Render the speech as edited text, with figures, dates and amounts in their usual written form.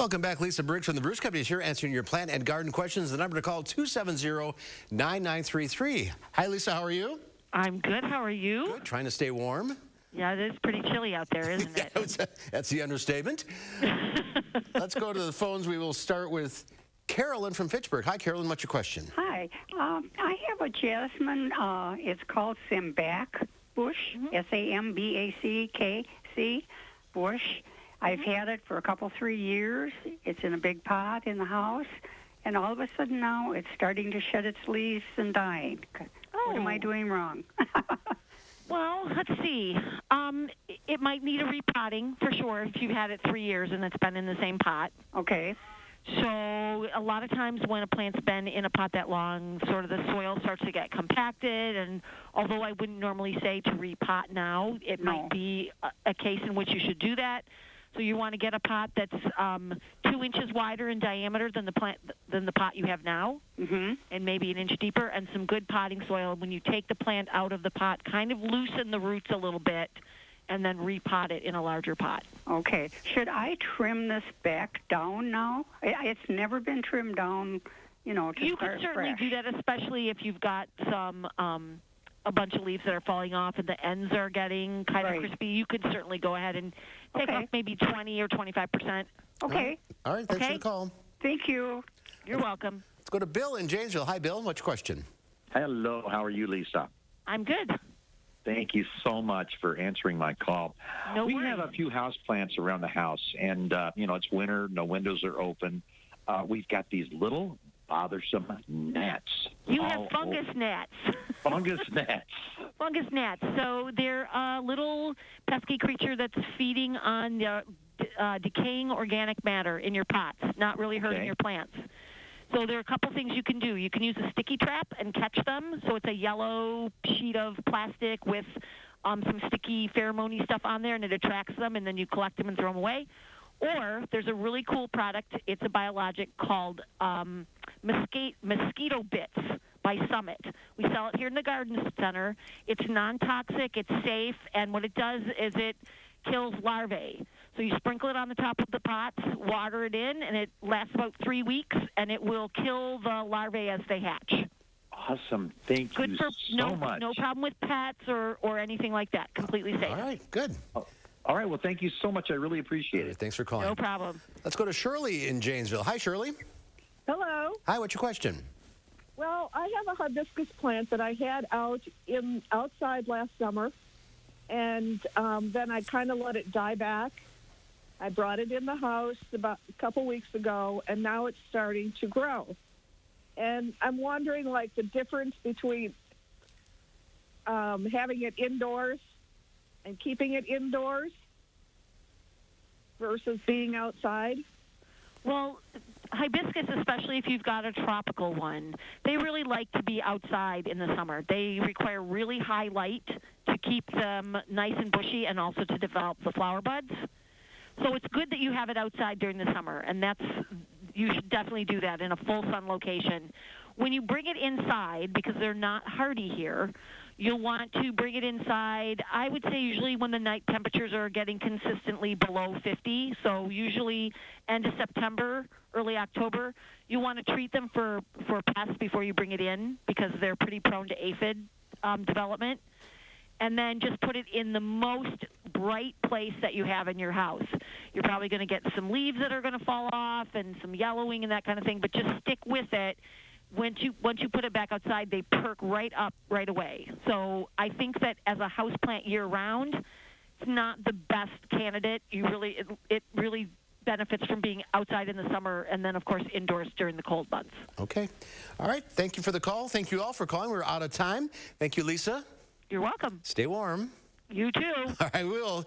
Welcome back. Lisa Briggs from the Bruce Company is here answering your plant and garden questions. The number to call, 270-9933. Hi, Lisa. How are you? I'm good. How are you? Good. Trying to stay warm. Yeah, it is pretty chilly out there, isn't it? That's the understatement. Let's go to the phones. We will start with Carolyn from Fitchburg. Hi, Carolyn. What's your question? Hi. I have a jasmine. It's called Sambac bush, S-A-M-B-A-C-K-C bush. I've had it for 3 years. It's in a big pot in the house. And all of a sudden now it's starting to shed its leaves and dying. What am I doing wrong? Well, let's see. It might need a repotting for sure if you've had it 3 years and it's been in the same pot. Okay. So a lot of times when a plant's been in a pot that long, sort of the soil starts to get compacted. And although I wouldn't normally say to repot now, it might be a case in which you should do that. So you want to get a pot that's 2 inches wider in diameter than the pot you have now, and maybe an inch deeper, and some good potting soil. When you take the plant out of the pot, kind of loosen the roots a little bit, and then repot it in a larger pot. Okay. Should I trim this back down now? It's never been trimmed down, to You start can certainly fresh. do that, especially if you've got some a bunch of leaves that are falling off and the ends are getting kind of crispy. You could certainly go ahead and take off maybe 20 or 25%. Okay. All right. Thanks for the call. Thank you. You're welcome. Let's go to Bill in Janesville. Hi, Bill. What's your question? Hello, how are you, Lisa? I'm good. Thank you so much for answering my call. We have a few house plants around the house, and, it's winter, no windows are open. We've got these little bothersome gnats. You have fungus gnats. Fungus gnats. Fungus gnats. So they're a little pesky creature that's feeding on decaying organic matter in your pots, not really hurting your plants. So there are a couple things you can do. You can use a sticky trap and catch them. So it's a yellow sheet of plastic with some sticky pheromone stuff on there, and it attracts them, and then you collect them and throw them away. Or there's a really cool product. It's a biologic called mosquito bits by Summit. We sell it here in the garden center. It's non-toxic, it's safe, and what it does is it kills larvae. So you sprinkle it on the top of the pots, water it in, and it lasts about 3 weeks, and it will kill the larvae as they hatch. Awesome. Thank you so much. No problem with pets or anything like that. Completely safe. All right. Good. All right. Well, thank you so much. I really appreciate it. Thanks for calling. No problem. Let's go to Shirley in Janesville. Hi, Shirley. Hello. Hi. What's your question? Well, I have a hibiscus plant that I had outside last summer, and then I kind of let it die back. I brought it in the house about a couple weeks ago, and now it's starting to grow. And I'm wondering, the difference between having it indoors and keeping it indoors versus being outside. Well, hibiscus, especially if you've got a tropical one, they really like to be outside in the summer. They require really high light to keep them nice and bushy and also to develop the flower buds. So it's good that you have it outside during the summer, and you should definitely do that in a full sun location. When you bring it inside, because they're not hardy here, you'll want to bring it inside, I would say usually when the night temperatures are getting consistently below 50, so usually end of September, early October. You want to treat them for pests before you bring it in because they're pretty prone to aphid development. And then just put it in the most bright place that you have in your house. You're probably going to get some leaves that are going to fall off and some yellowing and that kind of thing, but just stick with it. Once you put it back outside, they perk right up right away. So I think that as a house plant year-round, it's not the best candidate. It really benefits from being outside in the summer and then, of course, indoors during the cold months. Okay. All right. Thank you for the call. Thank you all for calling. We're out of time. Thank you, Lisa. You're welcome. Stay warm. You too. All right, we will.